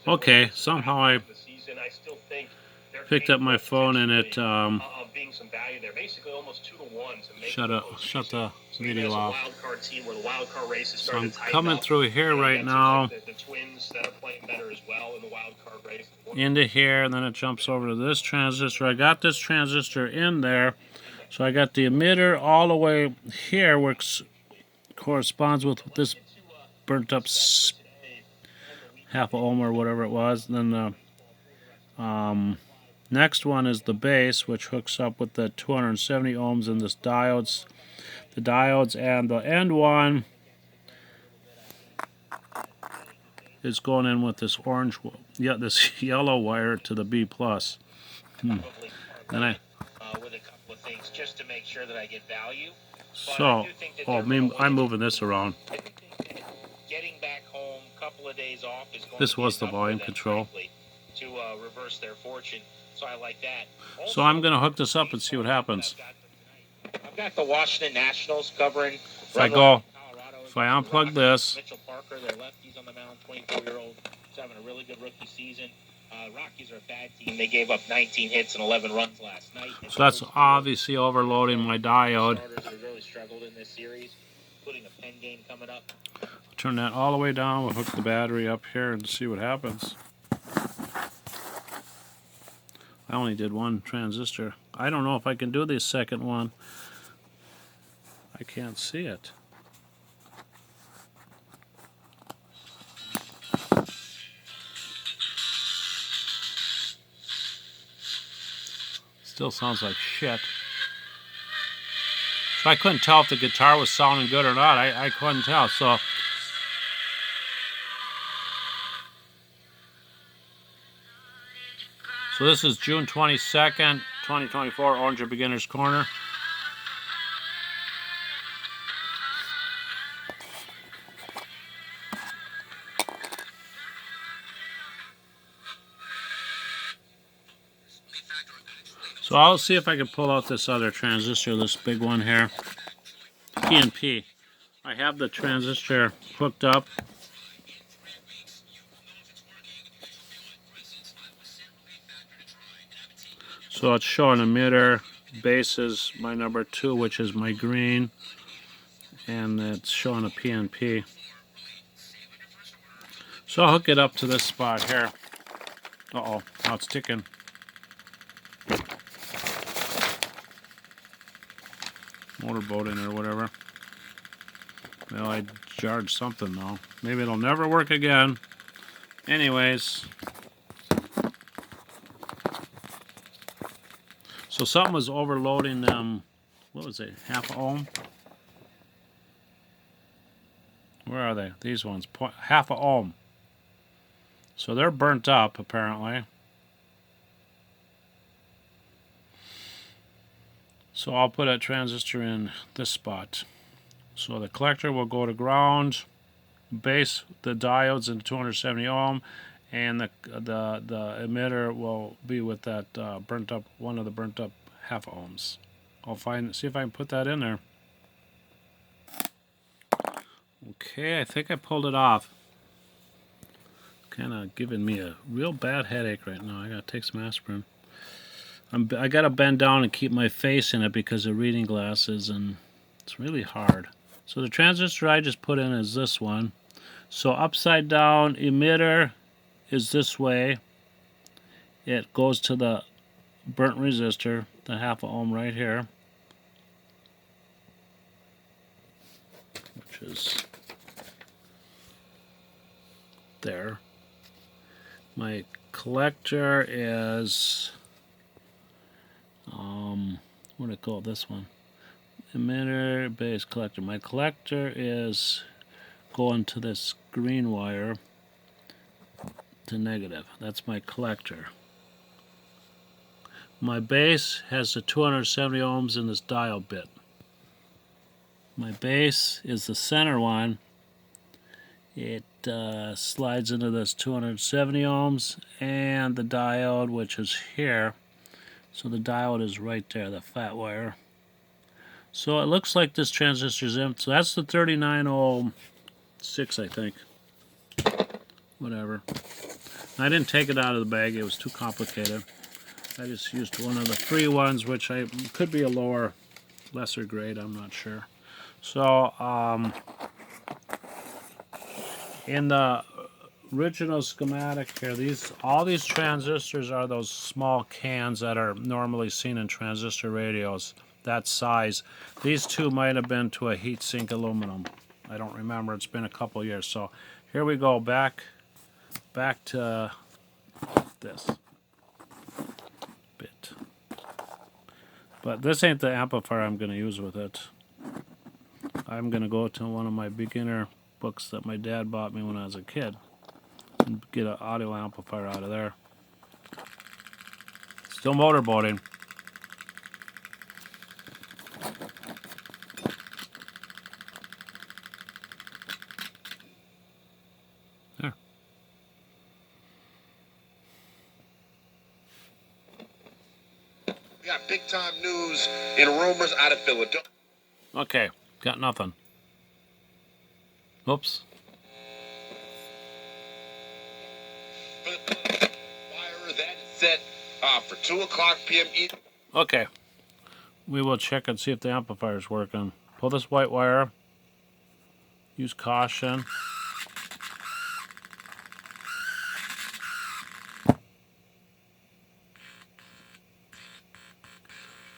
Okay, somehow I picked up my phone and it shut the video off. So I'm coming through here right now into here, and then it jumps over to this transistor. I got this transistor in there, so I got the emitter all the way here, which corresponds with this burnt up half a ohm or whatever it was. And then the next one is the base, which hooks up with the 270 ohms in this diodes. The diodes, and the end one is going in with this orange, this yellow wire to the B plus. Then I. So, I'm moving this around. This was the volume control. So I'm going to hook this up and see what happens. I've got the Washington Nationals covering. If I unplug this, Mitchell Parker, their lefties on the mound, 24-year-old, having a really good rookie season. Rockies are a bad team. They gave up 19 hits and 11 runs last night. So that's obviously overloading my diode. Starters have really struggled in this series, including a pen game coming up. Turn that all the way down. We'll hook the battery up here and see what happens. I only did one transistor. I don't know if I can do the second one. I can't see it. Still sounds like shit. So I couldn't tell if the guitar was sounding good or not. I couldn't tell. So this is June 22nd, 2024, Oranger Beginner's Corner. So I'll see if I can pull out this other transistor, this big one here, PNP. I have the transistor hooked up. So it's showing emitter, base is my number 2, which is my green, and it's showing a PNP. So I'll hook it up to this spot here. Uh-oh, now it's ticking. Motorboating or whatever. Well, I jarred something though. Maybe it'll never work again. Anyways. So something was overloading them. What was it? Half ohm? Where are they? These ones. Half a ohm. So they're burnt up apparently. So I'll put a transistor in this spot. So the collector will go to ground, base the diodes into 270 ohm, and the emitter will be with that burnt up, one of the burnt up half ohms. I'll see if I can put that in there. Okay, I think I pulled it off. Kind of giving me a real bad headache right now. I gotta take some aspirin. I gotta bend down and keep my face in it because of reading glasses, and it's really hard. So the transistor I just put in is this one. So upside down emitter is this way. It goes to the burnt resistor, the half a ohm right here, which is there. My collector is what do I call this one? Emitter, base, collector. My collector is going to this green wire to negative. That's my collector. My base has the 270 ohms in this dial bit. My base is the center one. It slides into this 270 ohms and the diode, which is here. So the diode is right there, the fat wire. So it looks like this transistor's empty. So that's the 3906, I think. Whatever. I didn't take it out of the bag. It was too complicated. I just used one of the free ones, which could be a lesser grade. I'm not sure. So, in the original schematic here, all these transistors are those small cans that are normally seen in transistor radios. That size. These two might have been to a heatsink aluminum. I don't remember. It's been a couple years. So here we go back to this bit. But this ain't the amplifier I'm going to use with it. I'm going to go to one of my beginner books that my dad bought me when I was a kid and get an audio amplifier out of there. Still motorboating. There. We got big time news and rumors out of Philadelphia. Okay, got nothing. Oops. Wire that is set for 2 o'clock p.m. Okay. We will check and see if the amplifier is working. Pull this white wire. Use caution.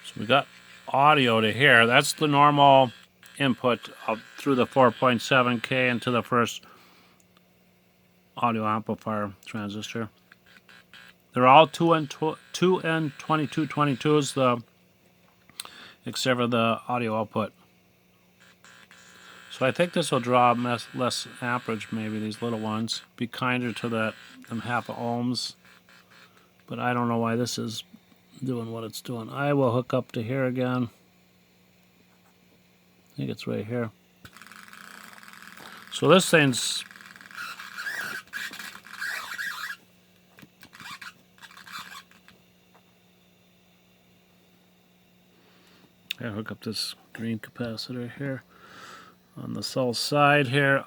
So we got audio to here. That's the normal input through the 4.7K into the first audio amplifier transistor. They're all 2N2222s, except for the audio output. So I think this will draw less amperage, maybe, these little ones. Be kinder to them half ohms. But I don't know why this is doing what it's doing. I will hook up to here again. I think it's right here. So this thing's... I hook up this green capacitor here on the south side here.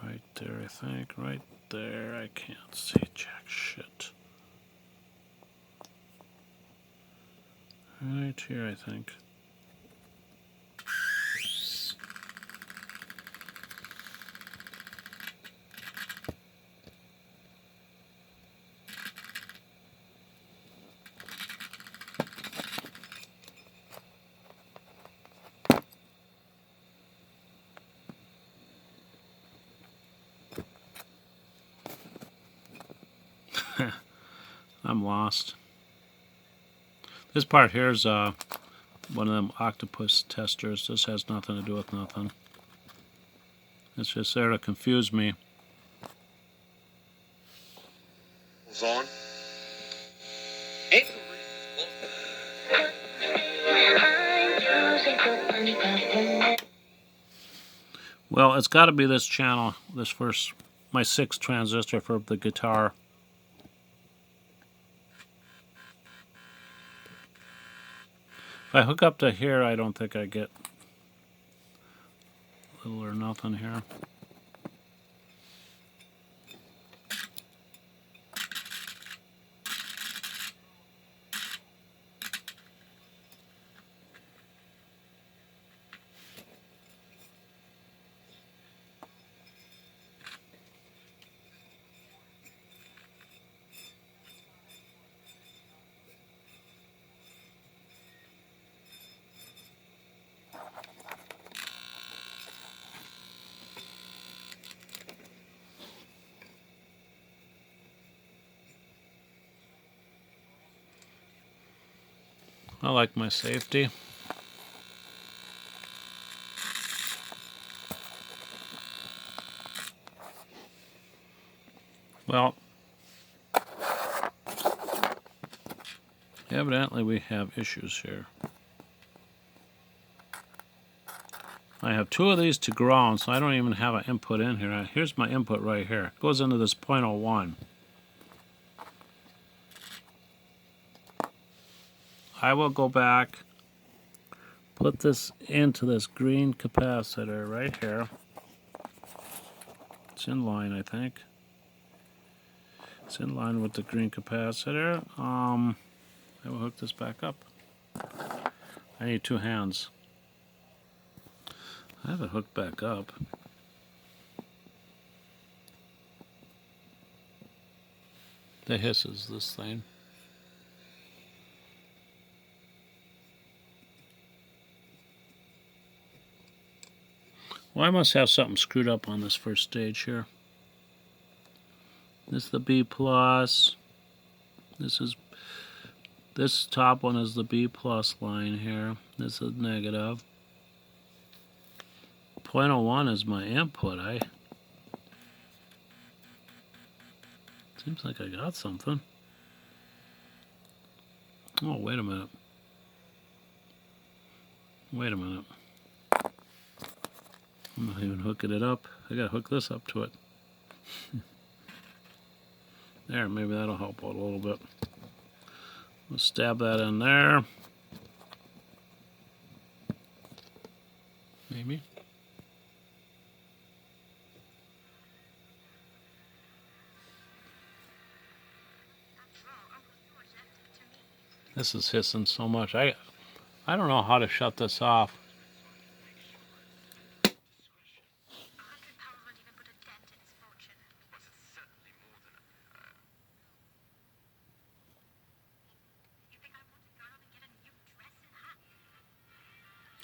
Right there, I think. Right there. I can't see jack shit. Right here, I think. I'm lost. This part here is one of them octopus testers. This has nothing to do with nothing. It's just there to confuse me. On. Well, it's got to be this channel, my 6th transistor for the guitar. If I hook up to here, I don't think I get little or nothing here. I like my safety. Well, evidently we have issues here. I have 2 of these to ground, so I don't even have an input in here. Here's my input right here. It goes into this 0.01. I will go back, put this into this green capacitor right here. It's in line, I think. It's in line with the green capacitor. I will hook this back up. I need two hands. I have it hooked back up. The hisses this thing. Well, I must have something screwed up on this first stage here. This is the B plus. This top one is the B plus line here. This is negative. 0.01 is my input. Seems like I got something. Oh, wait a minute. Wait a minute. I'm not even hooking it up. I gotta hook this up to it. There, maybe that'll help out a little bit. Let's stab that in there. Maybe. This is hissing so much. I don't know how to shut this off.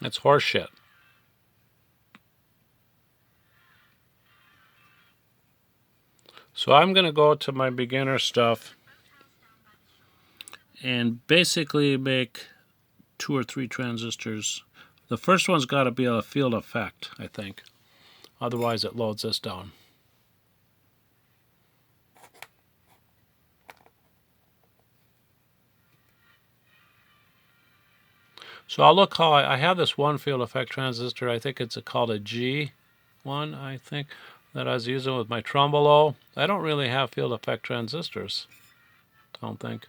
That's horseshit. So I'm going to go to my beginner stuff and basically make 2 or 3 transistors. The first one's got to be a field effect, I think. Otherwise it loads this down. So I'll look how I have this one field effect transistor. I think it's called a G1, I think, that I was using with my tremolo. I don't really have field effect transistors, I don't think.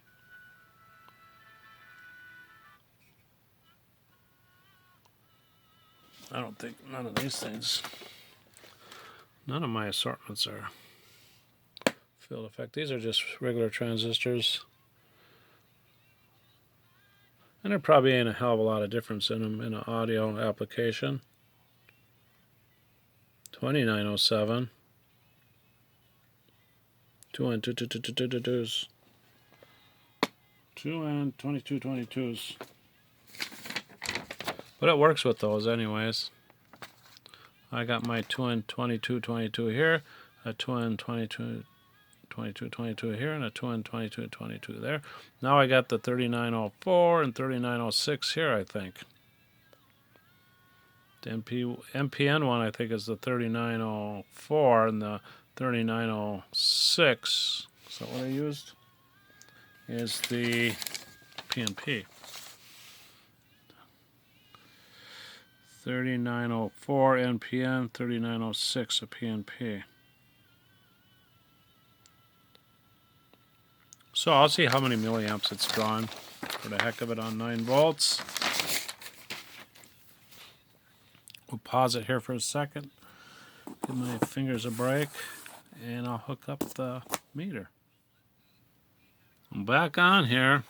I don't think none of these things, none of my assortments are field effect. These are just regular transistors. And there probably ain't a hell of a lot of difference in them in an audio application. 2907. 2 and 22222s. 2 and 2222s. But it works with those anyways. I got my 2 and 2222 here, a 2 and 2222 here, and a 2 and 2222 there. Now I got the 3904 and 3906 here, I think. The MPN one, I think, is the 3904 and the 3906. Is that what I used? Is the PNP. 3904 NPN, 3906 a PNP. So I'll see how many milliamps it's drawn for the heck of it on 9 volts. We'll pause it here for a second, give my fingers a break, and I'll hook up the meter. I'm back on here.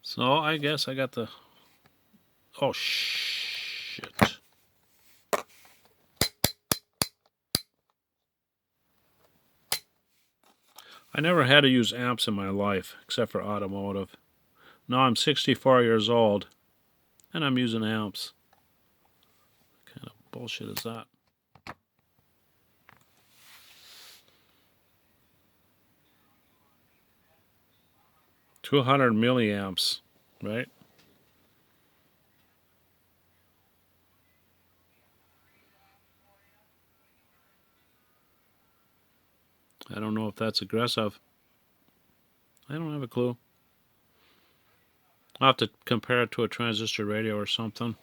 So I guess I got the... Oh, shit. I never had to use amps in my life, except for automotive. Now I'm 64 years old, and I'm using amps. What kind of bullshit is that? $200 milliamps, right? I don't know if that's aggressive. I don't have a clue. I'll have to compare it to a transistor radio or something.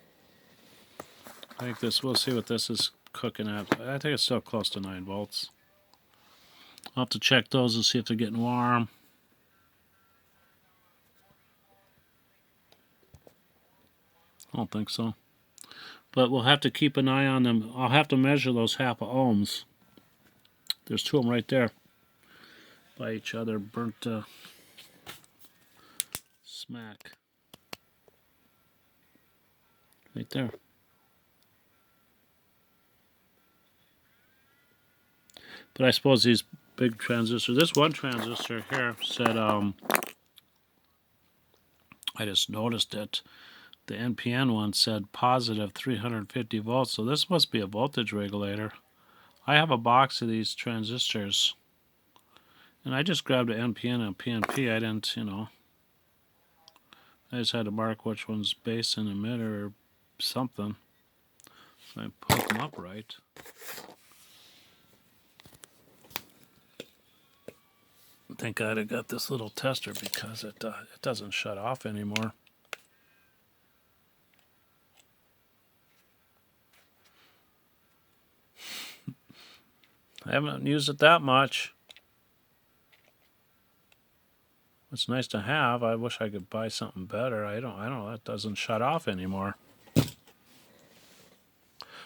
I think this, we'll see what this is cooking at. I think it's still close to 9 volts. I'll have to check those and see if they're getting warm. I don't think so. But we'll have to keep an eye on them. I'll have to measure those half ohms. There's two of them right there by each other, burnt smack. Right there. But I suppose these big transistors, this one transistor here said, I just noticed it. The NPN one said positive 350 volts, so this must be a voltage regulator. I have a box of these transistors, and I just grabbed an NPN and PNP. I didn't, I just had to mark which one's base and emitter or something. So I put them up right. Thank God I got this little tester because it doesn't shut off anymore. I haven't used it that much. It's nice to have. I wish I could buy something better. I don't know. It doesn't shut off anymore.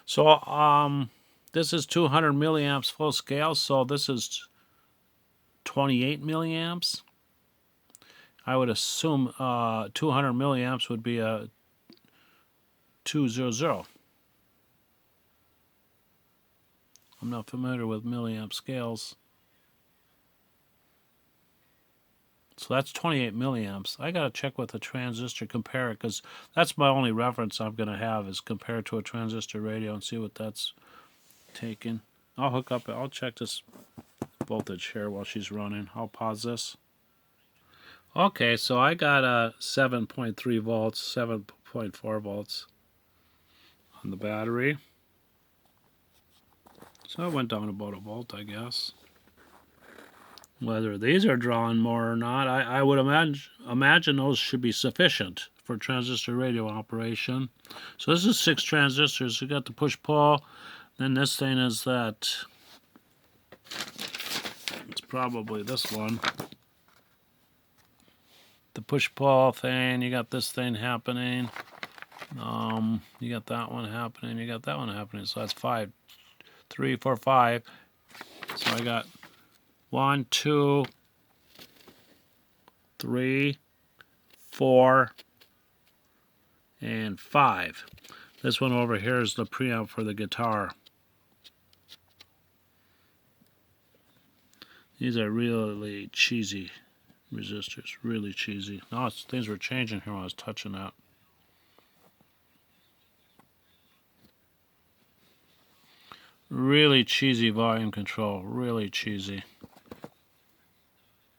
So this is 200 milliamps full scale. So this is 28 milliamps. I would assume 200 milliamps would be a 200. I'm not familiar with milliamp scales. So that's 28 milliamps. I gotta check with a transistor, compare it, because that's my only reference I'm gonna have is compare it to a transistor radio and see what that's taking. I'll hook up. I'll check this voltage here while she's running. I'll pause this. Okay, so I got a 7.3 volts, 7.4 volts on the battery. So it went down about a volt, I guess. Whether these are drawing more or not, I would imagine those should be sufficient for transistor radio operation. So this is 6 transistors. You got the push-pull. Then this thing is that. It's probably this one. The push-pull thing. You got this thing happening. You got that one happening. You got that one happening. So that's 5. 3, 4, 5. So I got 1, 2, 3, 4, and 5. This one over here is the preamp for the guitar. These are really cheesy resistors, really cheesy. No, things were changing here when I was touching that. Really cheesy volume control, really cheesy.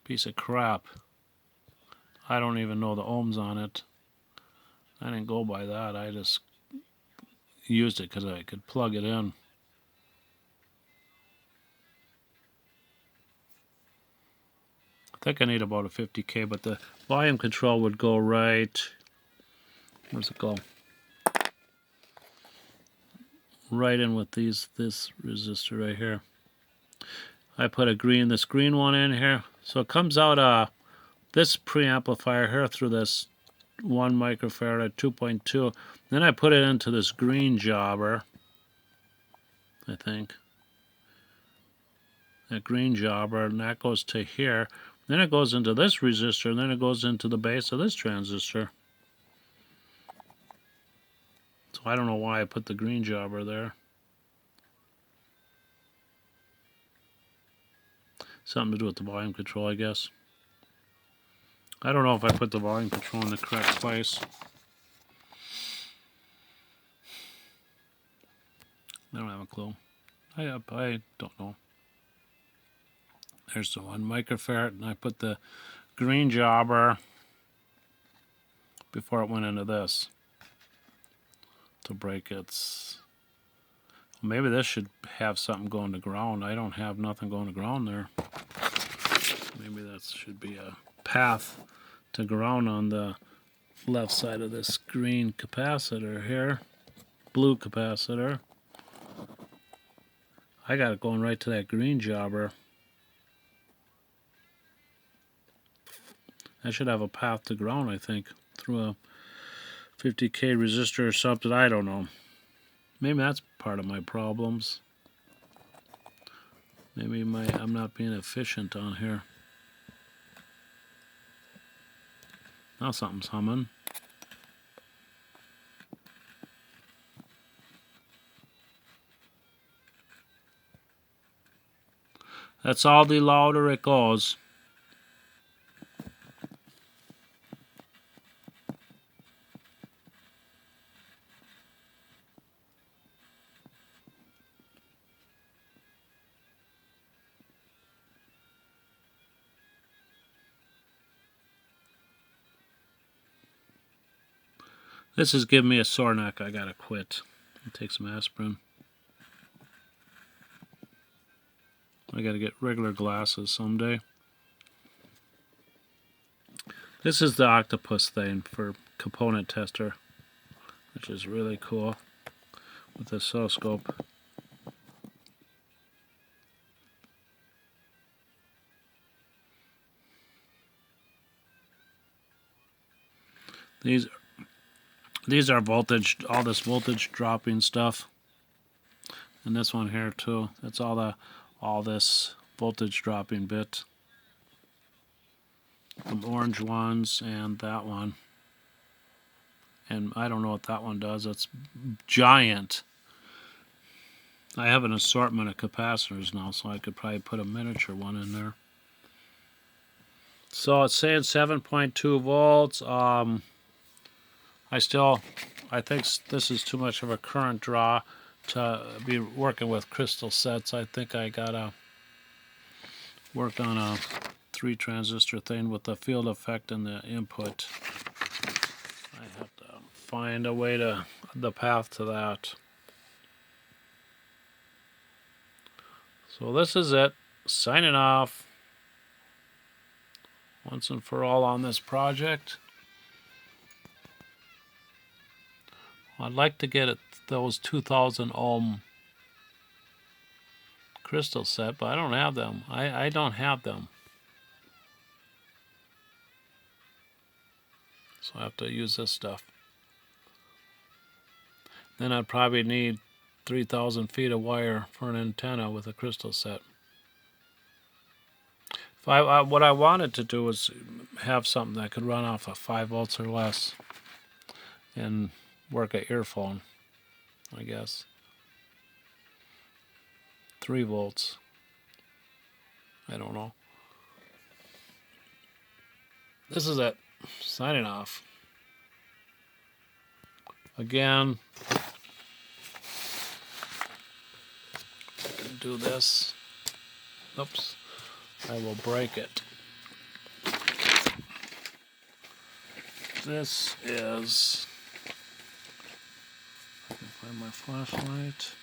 Piece of crap. I don't even know the ohms on it. I didn't go by that. I just used it because I could plug it in. I think I need about a 50K, but the volume control would go right. Where's it go? Right in with this resistor right here. I put this green one in here. So it comes out this preamplifier here through this 1 microfarad at 2.2. Then I put it into this green jobber, I think. That green jobber, and that goes to here. Then it goes into this resistor, and then it goes into the base of this transistor. So I don't know why I put the green jobber there. Something to do with the volume control, I guess. I don't know if I put the volume control in the correct place. I don't have a clue. I don't know. There's the 1 microfarad, and I put the green jobber before it went into this to break its. Maybe this should have something going to ground. I don't have nothing going to ground there. Maybe that should be a path to ground on the left side of this green capacitor here. Blue capacitor. I got it going right to that green jobber. I should have a path to ground, I think, through a 50K resistor or something. I don't know. Maybe that's part of my problems. Maybe I'm not being efficient on here. Now something's humming. That's all the louder it goes. This is giving me a sore neck. I gotta quit. I'll take some aspirin. I gotta get regular glasses someday. This is the octopus thing for component tester, which is really cool with the oscilloscope. These are voltage, all this voltage dropping stuff, and this one here too. That's all this voltage dropping bit. The orange ones and that one, and I don't know what that one does. It's giant. I have an assortment of capacitors now, so I could probably put a miniature one in there. So it's saying 7.2 volts. I think this is too much of a current draw to be working with crystal sets. I think I gotta work on a 3 transistor thing with the field effect and the input. I have to find a way to the path to that. So this is it. Signing off once and for all on this project. I'd like to get those 2000 ohm crystal set, but I don't have them. I don't have them. So I have to use this stuff. Then I'd probably need 3,000 feet of wire for an antenna with a crystal set. What I wanted to do was have something that could run off of 5 volts or less and work an earphone, I guess. 3 volts. I don't know. This is it. Signing off. Again, I can do this. Oops. I will break it. This is... I can find my flashlight.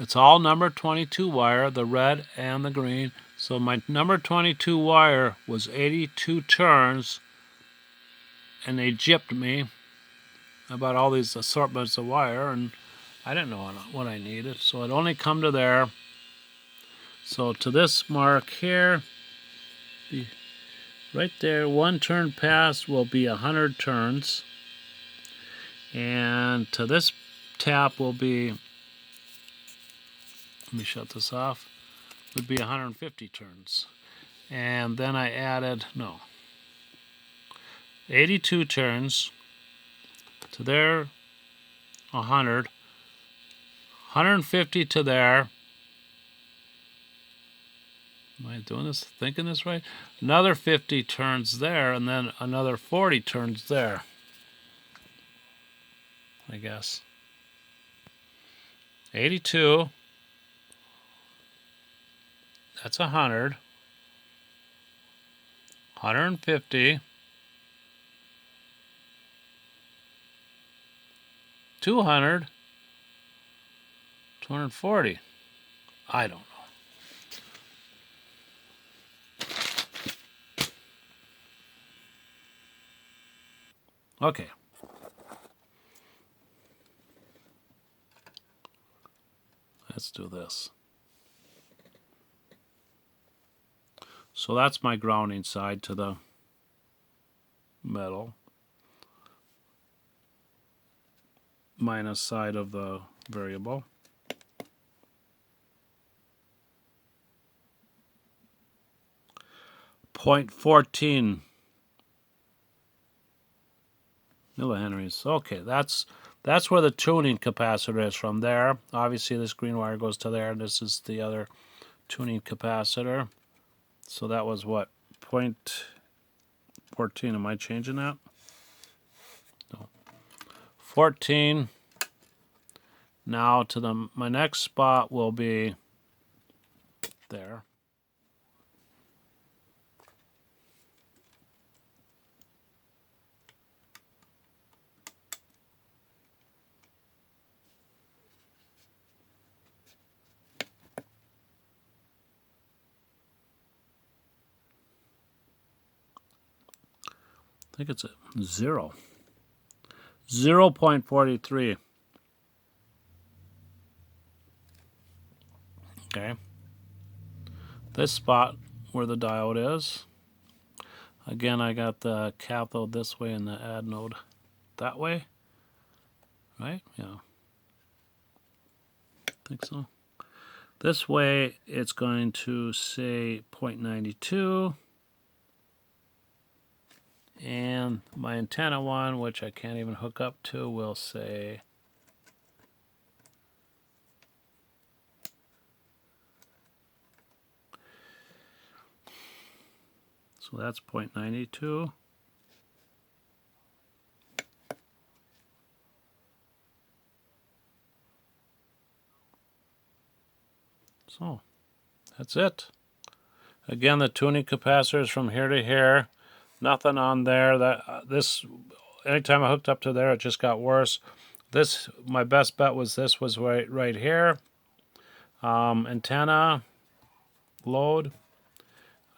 It's all number 22 wire, the red and the green. So my number 22 wire was 82 turns, and they gypped me about all these assortments of wire, and I didn't know what I needed, so it only come to there. So to this mark here, right there, 1 turn pass will be 100 turns, and to this tap will be, let me shut this off, would be 150 turns. And then I added, 82 turns to there, 100, 150 to there. Am I doing this, thinking this right? Another 50 turns there, and then another 40 turns there, I guess. 82. That's 100. 150. 200. 240. I don't know. Okay. Let's do this. So that's my grounding side to the metal. Minus side of the variable. .14 millihenries. Okay, that's where the tuning capacitor is from there. Obviously, this green wire goes to there. This is the other tuning capacitor. So that was what? .14. Am I changing that? No. 14. Now to my next spot will be there. I think it's a 0. 0.43. Okay. This spot where the diode is. Again, I got the cathode this way and the anode that way. Right? Yeah. I think so. This way, it's going to say 0.92. And my antenna one, which I can't even hook up to, will say so that's 0.92. So that's it. Again, the tuning capacitors from here to here. Nothing on there. This anytime I hooked up to there, it just got worse. This, my best bet was this was right here. Antenna, load.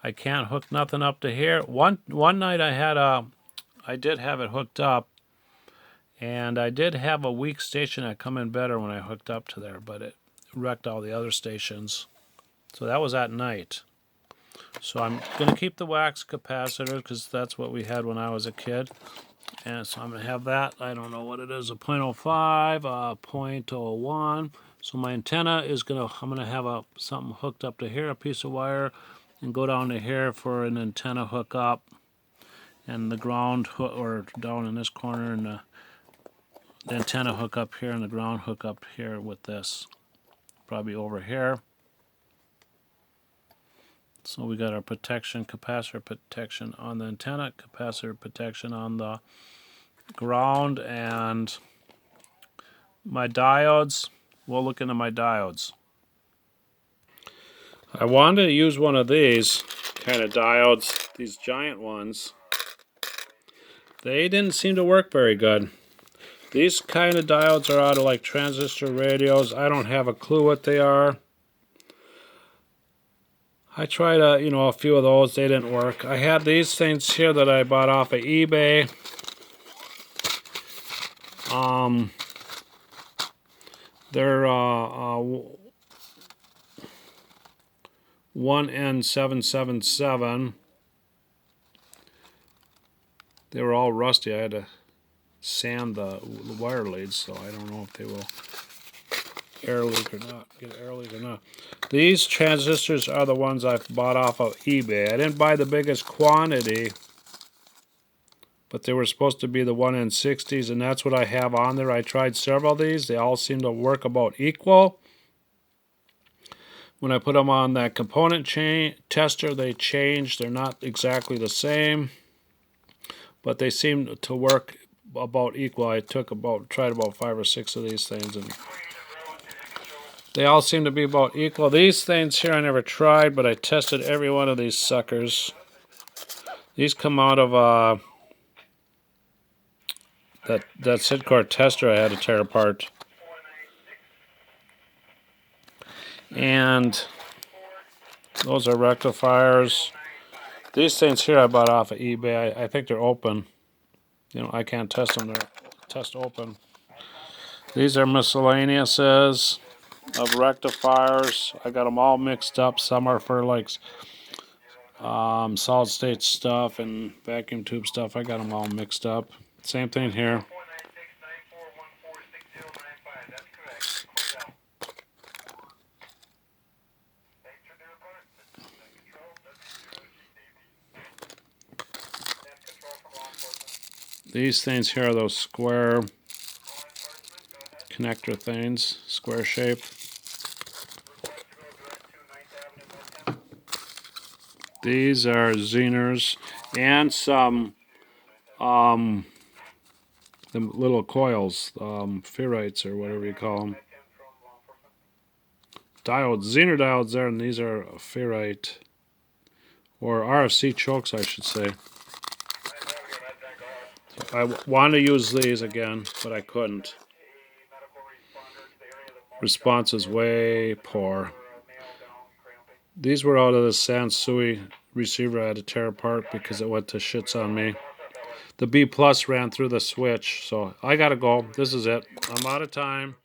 I can't hook nothing up to here. One night I did have it hooked up, and I did have a weak station that come in better when I hooked up to there, but it wrecked all the other stations. So that was at night. So I'm going to keep the wax capacitor because that's what we had when I was a kid. And so I'm going to have that. I don't know what it is, a 0.05, a 0.01. So my antenna is I'm going to have something hooked up to here, a piece of wire, and go down to here for an antenna hookup. And the ground or down in this corner, and the antenna hook up here and the ground hook up here with this. Probably over here. So we got our protection, capacitor protection on the antenna, capacitor protection on the ground, and my diodes. We'll look into my diodes. I wanted to use one of these kind of diodes, these giant ones. They didn't seem to work very good. These kind of diodes are out of like transistor radios. I don't have a clue what they are. I tried a few of those. They didn't work. I had these things here that I bought off of eBay. They're 1N777. They were all rusty. I had to sand the wire leads, so I don't know if they will air leak or not. Get air leak or not. These transistors are the ones I've bought off of eBay. I didn't buy the biggest quantity, but they were supposed to be the 1N60s, and that's what I have on there. I tried several of these. They all seem to work about equal. When I put them on that component tester, they change. They're not exactly the same, but they seem to work about equal. I tried about 5 or 6 of these things, and they all seem to be about equal. These things here I never tried, but I tested every one of these suckers. These come out of that Sidcore tester I had to tear apart. And those are rectifiers. These things here I bought off of eBay. I think they're open. I can't test them. They're test open. These are miscellaneouses of rectifiers. I got them all mixed up. Some are for like solid state stuff and vacuum tube stuff. I got them all mixed up. Same thing here. These things here are those square connector things, square shape. These are Zehners and some the little coils, ferrites or whatever you call them. Diodes, Zener diodes there, and these are ferrite or RFC chokes, I should say. I wanted to use these again, but I couldn't. Response is way poor. These were out of the Sansui receiver I had to tear apart because it went to shits on me. The B plus ran through the switch, so I gotta go. This is it. I'm out of time.